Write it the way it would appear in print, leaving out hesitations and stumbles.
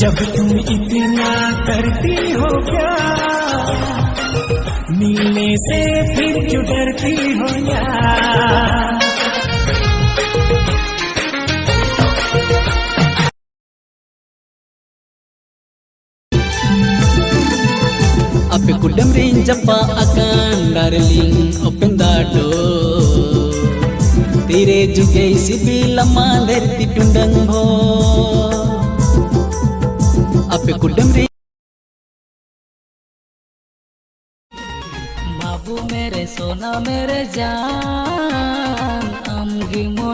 जब तुम इतना करती हो प्यार, मिलने से फिर क्यों डरती हो यार। Ape kudam rin japa akan darling open the door. Tire juge sibila mander titundang ho. Ape kudam rin बाबू मेरे सोना मेरे जान, आमगी मोने